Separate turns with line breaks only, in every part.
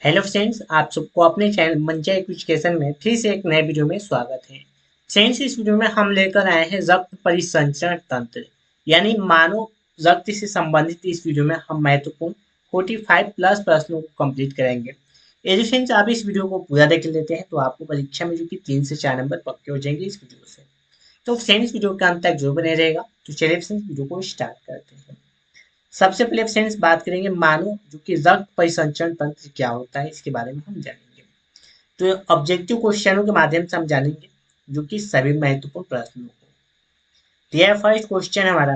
Hello friends, आप सबको अपने चैनल मंचा एजुकेशन में फिर से एक नए वीडियो में स्वागत है। फ्रेंड्स, इस वीडियो में हम लेकर आए हैं रक्त परिसंचरण तंत्र यानी मानव रक्त से संबंधित। इस वीडियो में हम महत्वपूर्ण 45 प्लस प्रश्नों को कंप्लीट करेंगे। यदि फ्रेंड्स आप इस वीडियो को पूरा देख लेते हैं तो आपको परीक्षा में जो कि 3 से 4 नंबर पक्के हो जाएंगे इस वीडियो से। तो फ्रेंड्स, वीडियो के अंत तक जो बने रहेगा। तो चलिए फ्रेंड्स, वीडियो को स्टार्ट करते हैं। सबसे पहले फ्रेंड्स बात करेंगे मानव जो कि रक्त परिसंचरण तंत्र क्या होता है, इसके बारे में हम जानेंगे। तो ऑब्जेक्टिव क्वेश्चनों के माध्यम से हम जानेंगे जो कि सभी महत्वपूर्ण प्रश्नों को। तो यह फर्स्ट क्वेश्चन हमारा,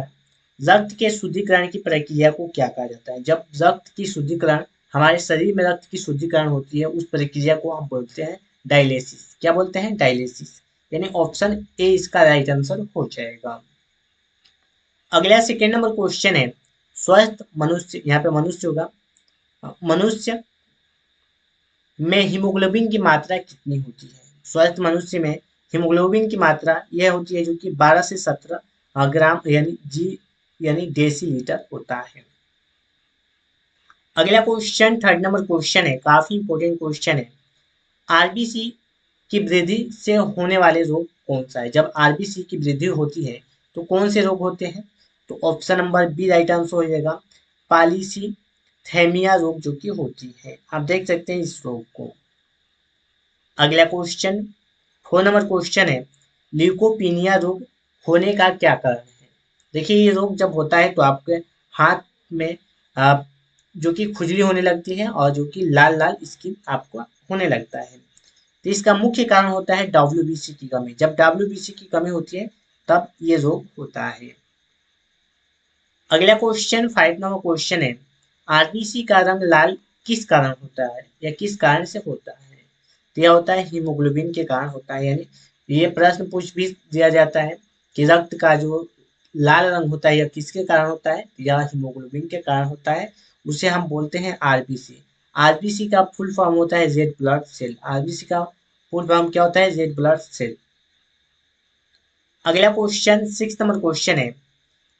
रक्त के शुद्धिकरण की प्रक्रिया को क्या कहा जाता है। जब रक्त की शुद्धिकरण, हमारे शरीर में रक्त की शुद्धिकरण होती है, उस प्रक्रिया को हम बोलते हैं डायलिसिस। क्या बोलते हैं? डायलिसिस। यानी ऑप्शन ए इसका राइट आंसर हो जाएगा। अगला सेकेंड नंबर क्वेश्चन है, स्वस्थ मनुष्य, यहाँ पे मनुष्य होगा, मनुष्य में हीमोग्लोबिन की मात्रा कितनी होती है। स्वस्थ मनुष्य में हीमोग्लोबिन की मात्रा यह होती है जो कि 12 से 17 ग्राम यानी डेसीलीटर होता है। अगला क्वेश्चन थर्ड नंबर क्वेश्चन है, काफी इंपॉर्टेंट क्वेश्चन है। आरबीसी की वृद्धि से होने वाले रोग कौन सा है। जब आरबीसी की वृद्धि होती है तो कौन से रोग होते हैं। तो option number B right answer हो जाएगा, पॉलीसी थैमिया रोग जो कि होती है। आप देख सकते हैं इस रोग को। अगला क्वेश्चन फोर नंबर क्वेश्चन है, ल्यूकोपीनिया रोग होने का क्या कारण है। देखिए, ये रोग जब होता है तो आपके हाथ में आ, जो कि खुजली होने लगती है और जो कि लाल लाल स्किन आपको होने लगता है। तो इसका मुख्य कारण होता है डब्ल्यूबीसी की कमी। जब डब्ल्यूबीसी की कमी होती है तब ये रोग होता है। अगला क्वेश्चन फाइव नंबर क्वेश्चन है, आरबीसी का रंग लाल किस कारण होता है या किस कारण से होता है। तो यह होता है हीमोग्लोबिन के कारण होता है। यानी ये प्रश्न पूछ भी दिया जाता है कि रक्त का जो लाल रंग होता है यह किसके कारण होता है। यह हीमोग्लोबिन के कारण होता है। उसे हम बोलते हैं आरबीसी। आरबीसी का फुल फॉर्म होता है रेड ब्लड सेल। आरबीसी का फुल फॉर्म क्या होता है? Red blood cell. अगला क्वेश्चन सिक्स नंबर क्वेश्चन है,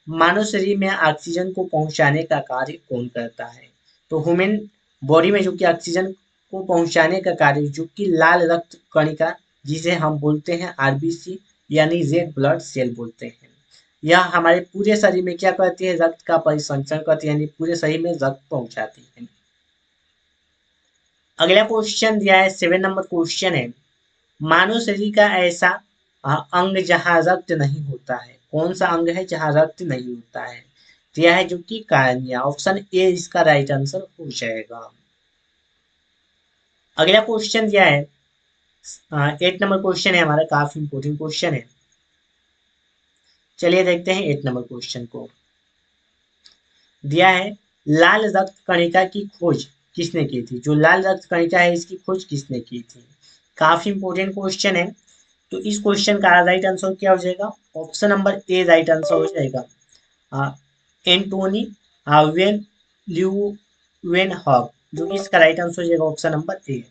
मानव शरीर में ऑक्सीजन को पहुंचाने का कार्य कौन करता है। तो ह्यूमन बॉडी में जो कि ऑक्सीजन को पहुंचाने का कार्य जो कि लाल रक्त कणिका, जिसे हम बोलते हैं आरबीसी यानी रेड ब्लड सेल बोलते हैं, यह हमारे पूरे शरीर में क्या करती है? रक्त का परिसंचरण करती है, यानी पूरे शरीर में रक्त पहुंचाती है। अगला क्वेश्चन दिया है सेवन नंबर क्वेश्चन है, मानव शरीर का ऐसा अंग जहाँ रक्त नहीं होता है। कौन सा अंग है जहाँ रक्त नहीं होता है। तो यह है जो कि कार्निया। ऑप्शन ए इसका राइट आंसर हो जाएगा। अगला क्वेश्चन दिया है एट नंबर क्वेश्चन है हमारा, काफी इंपोर्टेंट क्वेश्चन है। चलिए देखते हैं एट नंबर क्वेश्चन को। दिया है, लाल रक्त कणिका की खोज किसने की थी। जो लाल रक्त कणिका है इसकी खोज किसने की थी। काफी इंपोर्टेंट क्वेश्चन है। तो इस क्वेश्चन का राइट आंसर क्या हो जाएगा? Option number A right answer हो जाएगा। आ, एंटोनी वेन ल्यूवेन हॉग, जो कि इसका राइट आंसर हो जाएगा ऑप्शन नंबर ए।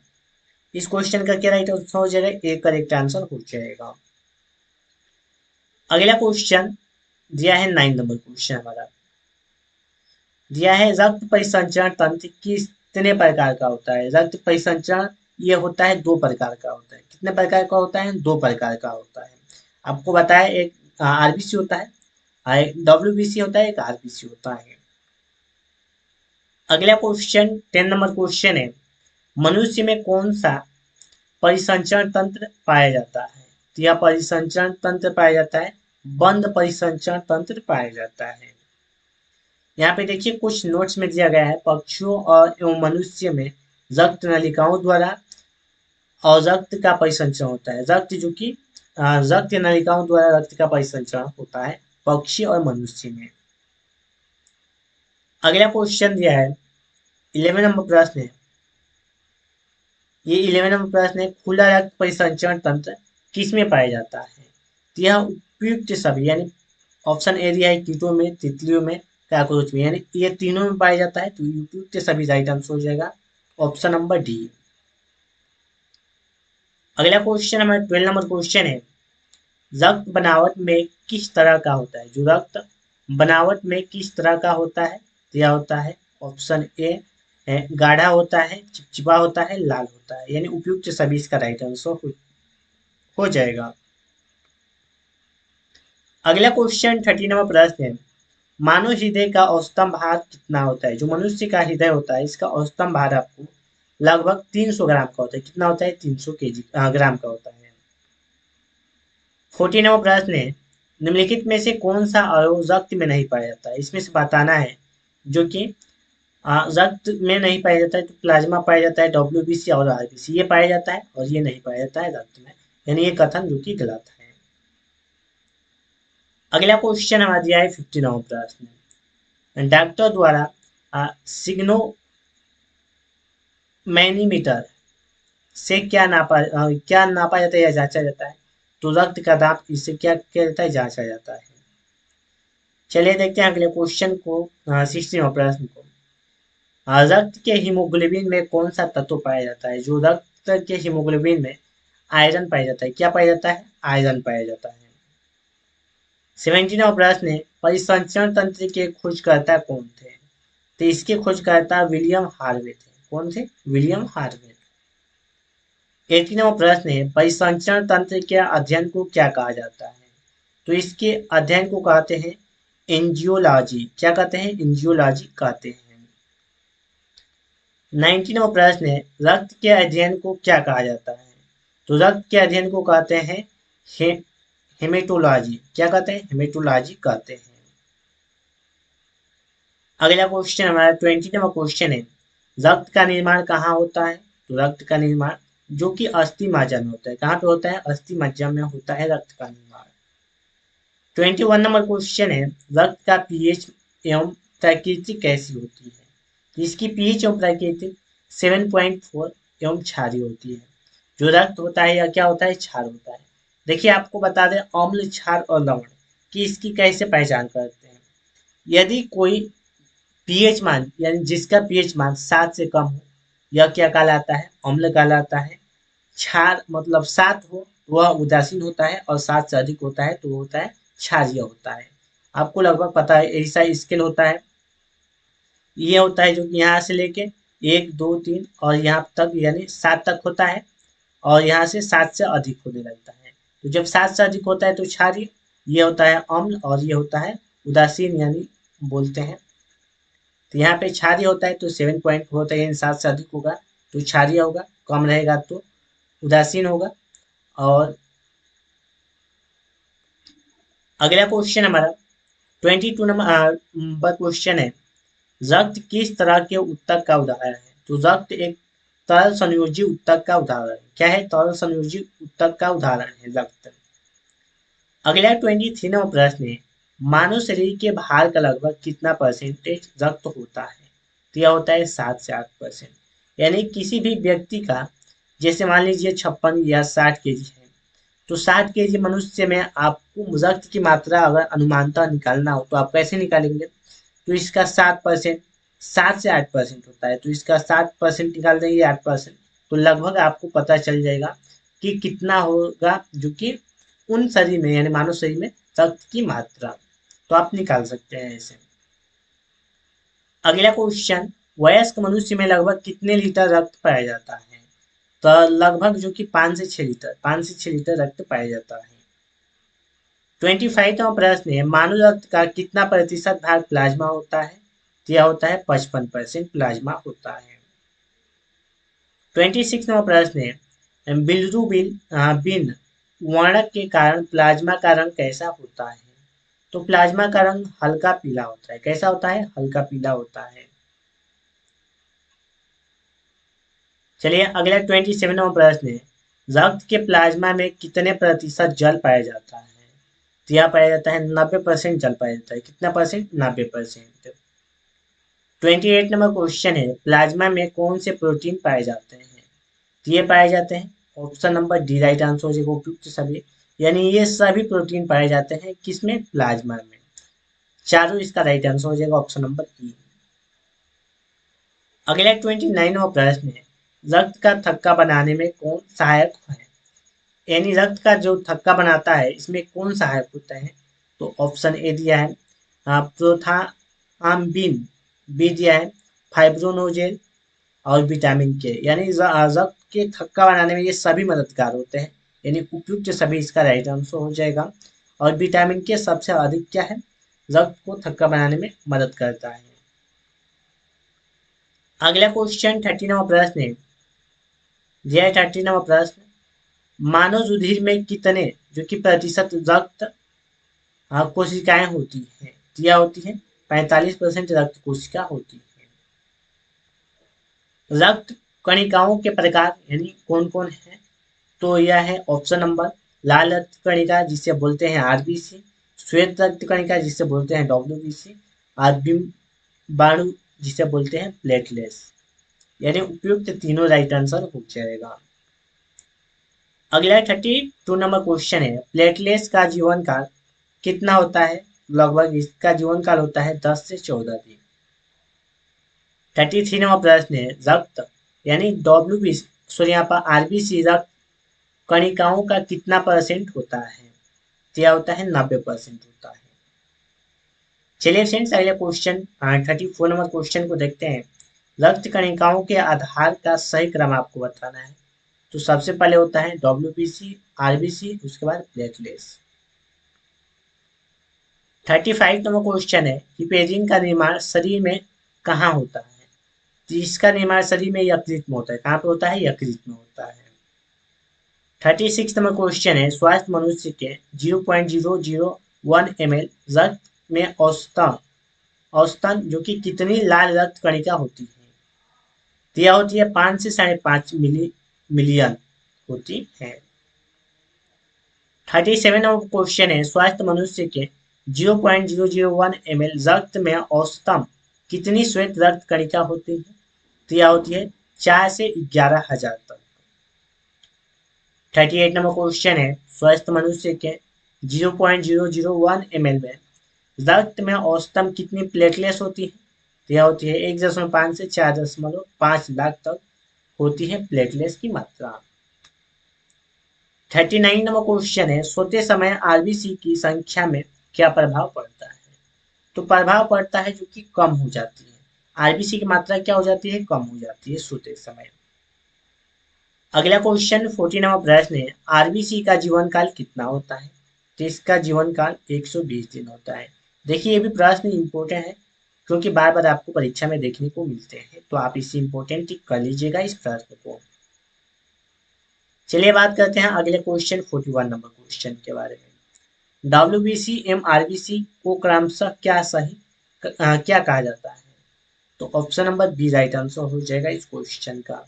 इस क्वेश्चन का क्या राइट आंसर हो जाएगा? ए करेक्ट आंसर हो जाएगा। अगला क्वेश्चन दिया है नाइन नंबर क्वेश्चन हमारा। दिया है, रक्त परिसंचरण तंत्र कितने प्रकार का होता है। रक्त परिसंचरण ये होता है दो प्रकार का होता है। कितने प्रकार का होता है? दो प्रकार का होता है। आपको बताया, एक आरबीसी होता है, एक डब्ल्यूबीसी होता है, एक आरबीसी होता है। अगला क्वेश्चन टेन नंबर क्वेश्चन है, मनुष्य में कौन सा परिसंचरण तंत्र पाया जाता है। तो यह परिसंचरण तंत्र पाया जाता है, बंद परिसंचरण तंत्र पाया जाता है। यहाँ पे देखिए कुछ नोट्स में दिया गया है, पक्षियों और एवं मनुष्य में रक्त नलिकाओं द्वारा और रक्त का परिसंचरण होता है। रक्त जो कि रक्त नलिकाओं द्वारा रक्त का परिसंचरण होता है पक्षी और मनुष्य में। अगला क्वेश्चन दिया है, 11 नंबर प्रश्न है। ये 11 नंबर प्रश्न है, खुला रक्त परिसंचरण तंत्र किसमें पाया जाता है। तो यह उपयुक्त सभी, यानी ऑप्शन ए दिया है कीटों में, तितलियों में, कॉकरोच में, यानी ये तीनों में पाया जाता है। तो उपयुक्त सभी राइट आंसर हो जाएगा ऑप्शन नंबर डी। अगला क्वेश्चन हमारा 12 नंबर क्वेश्चन है, रक्त बनावट में किस तरह का होता है। जो रक्त बनावट में किस तरह का होता है, तो यह होता है ऑप्शन ए गाढ़ा होता है, चिपचिपा होता है, लाल होता है। यानी उपयुक्त सभी इसका राइट आंसर हो जाएगा। अगला क्वेश्चन 30 नंबर प्रश्न है, मानव हृदय का औसतन भार कितना होता है? जो मनुष्य का हृदय होता है इसका औसतन भार आपको लगभग 300 ग्राम का होता है। कितना होता है? 300 ग्राम का होता है। 14 नंबर प्रश्न है, निम्नलिखित में से कौन सा अवयव रक्त में नहीं पाया जाता है? इसमें से बताना है जो कि रक्त में नहीं पाया जाता है। तो प्लाज्मा पाया जाता है, डब्ल्यूबीसी और आरबीसी ये पाया जाता है, और ये नहीं पाया जाता है रक्त में। यानी ये कथन जो कि गलत है। अगला क्वेश्चन हमारा दिया है 15 नंबर प्रश्न, डॉक्टर द्वारा सिग्नो मैनीमीटर से क्या नापा जाता है या जांचा जाता है? तो रक्त का दाब इससे क्या किया जाता है? जांचा जाता है। चलिए देखते हैं अगले क्वेश्चन को, 16 प्रश्न को। रक्त के हीमोग्लोबिन में कौन सा तत्व पाया जाता है? जो रक्त के हीमोग्लोबिन में आयरन पाया जाता है। क्या पाया जाता है? आयरन पाया जाता है। 17वां प्रश्न है, परिसंचरण तंत्र के खोजकर्ता कौन थे? तो इसके खोजकर्ता विलियम हार्वे थे। कौन थे? William Harvey. 18वां प्रश्न है, परिसंचरण तंत्र के अध्ययन को क्या कहा जाता है? तो इसके अध्ययन को कहते हैं एंजियोलॉजी। क्या कहते हैं? एंजियोलॉजी कहते हैं। 19वां प्रश्न है, रक्त के अध्ययन को क्या कहा जाता है? तो रक्त के अध्ययन को कहते हैं हे, हेमेटोलॉजी। क्या कहते हैं? हेमेटोलॉजी कहते हैं। अगला क्वेश्चन हमारा 20वां क्वेश्चन है, रक्त का निर्माण कहाँ होता है? तो रक्त का निर्माण जो कि अस्थि मज्जा में होता है। कहाँ पे होता है? अस्थि मज्जा में होता है रक्त का निर्माण। 21 नंबर क्वेश्चन है, रक्त का पीएच एवं प्रकृति कैसी होती है? तो इसकी पीएच एवं प्रकृति 7.4 एवं क्षारीय होती है। जो रक्त होता है या क्या होता है? क्षार होता है। देखिए आपको बता दें अम्ल, क्षार और लवण कि इसकी कैसे पहचान करते हैं। यदि कोई पीएच मान यानी जिसका पीएच मान 7 से कम हो, यह क्या कहलाता है? अम्ल कहलाता है। क्षार मतलब 7 हो तो वह उदासीन होता है, और 7 से अधिक होता है तो वो होता है क्षारीय होता है। आपको लगभग पता है ऐसा स्केल होता है। ये होता है जो कि यहाँ से लेके 1 2 3 और यहाँ तक यानी 7 तक होता है, और यहाँ से 7 से अधिक होने लगता है। तो जब 7 से अधिक होता है तो क्षारीय, ये होता है अम्ल, और ये होता है उदासीन यानी बोलते हैं। तो यहाँ पे क्षारीय होता है तो 7.4 होता है, यानी 7 से अधिक होगा तो क्षारीय होगा, कम रहेगा तो उदासीन होगा। और अगला क्वेश्चन हमारा 22 नंबर क्वेश्चन है, रक्त किस तरह के उत्तक का उदाहरण है? तो रक्त एक तरल संयोजी उत्तक का उदाहरण है। क्या है? तरल संयोजी उत्तक का उदाहरण है रक्त। अगला 23 नंबर प्रश्न है, मानव शरीर के भार का लगभग कितना परसेंटेज रक्त होता है? तो यह होता है 7 से 8%। यानी किसी भी व्यक्ति का, जैसे मान लीजिए 56 या 60 केजी है, तो 60 केजी मनुष्य में आपको रक्त की मात्रा अगर अनुमानतः निकालना हो तो आप कैसे निकालेंगे? तो इसका 7%, 7 से 8% होता है, तो इसका 7% निकाल देंगे, 8%, तो लगभग आपको पता चल जाएगा कि कितना होगा जो कि उन शरीर में यानी मानव शरीर में रक्त की मात्रा। तो आप निकाल सकते हैं ऐसे। अगला क्वेश्चन, वयस्क मनुष्य में लगभग कितने लीटर रक्त पाया जाता है? तो लगभग जो कि 5 से 6 लीटर, 5 से 6 लीटर रक्त पाया जाता है। 25वां प्रश्न है, मानव रक्त का कितना प्रतिशत भाग प्लाज्मा होता है? तो यह होता है 55% प्लाज्मा होता है। 26वां प्रश्न है, बिन वर्णक के कारण प्लाज्मा का रंग कैसा होता है? तो प्लाज्मा का रंग हल्का पीला होता है। कैसा होता है? हल्का पीला होता है। चलिए अगला 27वां प्रश्न है, रक्त के प्लाज्मा में कितने प्रतिशत जल पाया जाता है? तो यह पाया जाता है 90% जल पाया जाता है। कितना परसेंट? 90%। 28 नंबर क्वेश्चन है, प्लाज्मा में कौन से प्रोटीन पाए जाते हैं? तो ये पाए जाते हैं, option number D right answer हो जाएगा, उपयुक्त सभी। यानी ये सभी प्रोटीन पाए जाते हैं किसमें? प्लाज्मा में। चारों इसका राइट आंसर हो जाएगा ऑप्शन नंबर ई। अगला 29वां प्रश्न है, रक्त का थक्का बनाने में कौन सहायक है? यानी रक्त का जो थक्का बनाता है इसमें कौन सहायक होता है? तो ऑप्शन ए दिया है प्रोथाम्बिन, बी दिया है फाइब्रोनोजेल, और विटामिन के, यानी रक्त के थक्का बनाने में ये सभी मददगार होते हैं, यानी उपयुक्त सभी इसका राइट आंसर हो जाएगा। और विटामिन के सबसे अधिक क्या है, रक्त को थक्का बनाने में मदद करता है। अगला क्वेश्चन 39वां प्रश्न है, यह 39वां प्रश्न, मानव रुधिर में कितने जो कि प्रतिशत रक्त कोशिकाएं होती हैं, क्या होती है, 45% रक्त कोशिका होती है। रक्त कणिकाओं के प्रकार यानी कौन कौन है, तो यह है ऑप्शन नंबर, लाल रक्त कणिका जिसे बोलते हैं आरबीसी, श्वेत रक्त कणिका जिसे बोलते हैं डब्ल्यूबीसी, और बिम्बाणु जिसे बोलते हैं प्लेटलेट्स, यानी उपयुक्त तीनों राइट आंसर हो जाएगा। अगला 32 नंबर क्वेश्चन है, प्लेटलेट्स का जीवन काल कितना होता है, लगभग इसका जीवन काल होता है 10 से 14 दिन। 33 नंबर प्रश्न है, रक्त यानी डब्ल्यूबीसी सॉरी यहाँ पर आरबीसी रक्त कणिकाओं का कितना परसेंट होता है, तो यह होता है 90% होता है। चलिए फ्रेंड्स अगले क्वेश्चन 34 नंबर क्वेश्चन को देखते हैं, रक्त कणिकाओं के आधार का सही क्रम आपको बताना है। तो सबसे पहले होता है डब्ल्यूबीसी, आरबीसी, उसके बाद प्लेटलेट्स। 35 नंबर क्वेश्चन है, हिपेरिन का निर्माण शरीर में कहाँ होता है, तो इसका निर्माण शरीर में यकृत में होता है, कहाँ पे होता है, यकृत में होता है। 36 नंबर क्वेश्चन है, स्वास्थ्य मनुष्य के 0.001 ml रक्त में औसतन औसतन जो कि कितनी लाल रक्त कणिका होती है, तो यह होती है 5 से 5.5 मिलियन होती है। 37 नंबर क्वेश्चन है, स्वास्थ्य मनुष्य के 0.001 ml रक्त में औसतन कितनी श्वेत रक्त कणिका होती है, तो यह होती है 4 से 11,000 तक। 38 नंबर क्वेश्चन है, स्वस्थ मनुष्य के 0.001 ml में रक्त में औसतन कितनी प्लेटलेट्स होती है, तो यह होती है 1.5 से 4.5 लाख तक होती है प्लेटलेट्स की मात्रा। 39 नंबर क्वेश्चन है, सोते समय आरबीसी की संख्या में क्या प्रभाव पड़ता है, तो प्रभाव पड़ता है जो कि कम हो जाती है, आरबीसी की मात्रा क्या हो जाती है, कम हो जाती है सोते समय। अगला क्वेश्चन 40 नंबर प्रश्न है, आरबीसी का जीवन काल कितना होता है, तो इसका जीवन काल 120 दिन होता है। देखिए ये भी प्रश्न इंपॉर्टेंट है क्योंकि बार बार आपको परीक्षा में देखने को मिलते हैं, तो आप इसे इंपॉर्टेंट कर लीजिएगा इस प्रश्न को। चलिए बात करते हैं अगले क्वेश्चन 41 नंबर क्वेश्चन के बारे में, डब्ल्यूबीसी एवं आरबीसी को क्रमशः क्या कहा जाता है, तो option number B right answer हो जाएगा इस क्वेश्चन का।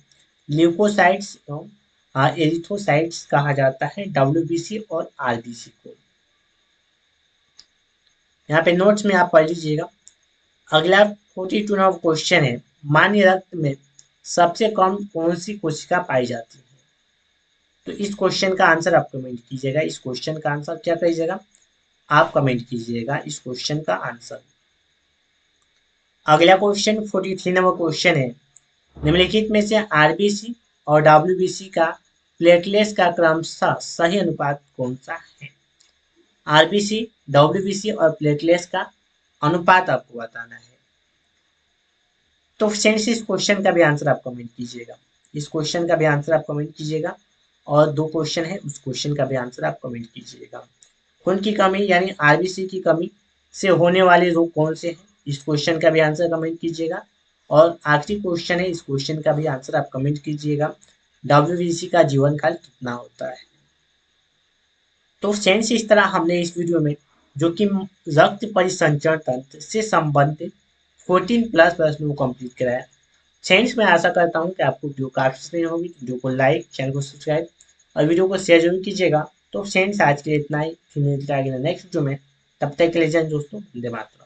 ल्यूकोसाइट्स एवं एरिथ्रोसाइट्स कहा जाता है डब्ल्यूबीसी और आरबीसी को। यहाँ पे नोट्स में आप पढ़ लीजिएगा। अगला 42 नंबर क्वेश्चन है, मान्य रक्त में सबसे कम कौन सी कोशिका पाई जाती है, तो इस क्वेश्चन का आंसर आप कमेंट कीजिएगा, इस क्वेश्चन का आंसर क्या कीजिएगा, आप कमेंट कीजिएगा इस क्वेश्चन का आंसर। अगला क्वेश्चन 43 नंबर क्वेश्चन है, निम्नलिखित में से आरबीसी और डब्ल्यूबीसी का प्लेटलेट्स का क्रमशः सही अनुपात कौन सा है, आरबीसी, डब्ल्यूबीसी और प्लेटलेट्स का अनुपात आपको बताना है। तो फ्रेंड्स इस क्वेश्चन का भी आंसर आप कमेंट कीजिएगा, इस क्वेश्चन का भी आंसर आप कमेंट कीजिएगा, और दो क्वेश्चन है उस क्वेश्चन का भी आंसर आप कमेंट कीजिएगा। खून की कमी यानी आरबीसी की कमी से होने वाले रोग कौन से हैं, इस क्वेश्चन का भी आंसर कमेंट कीजिएगा। और आखिरी क्वेश्चन है, इस क्वेश्चन का भी आंसर आप कमेंट कीजिएगा, डब्ल्यूबीसी का जीवन काल कितना होता है। तो फ्रेंड्स इस तरह हमने इस वीडियो में जो कि रक्त परिसंचरण तंत्र से संबंधित 14 प्लस प्रश्नों को कंप्लीट कराया। फ्रेंड्स मैं आशा करता हूँ कि आपको वीडियो काफी पसंद होगी, वीडियो को लाइक, चैनल को सब्सक्राइब और वीडियो को शेयर जरूर कीजिएगा। तो फ्रेंड्स आज के लिए इतना ही, फिर मिलते हैं नेक्स्ट वीडियो में, तब तक के लिए जय दोस्तों, वंदे मातरम।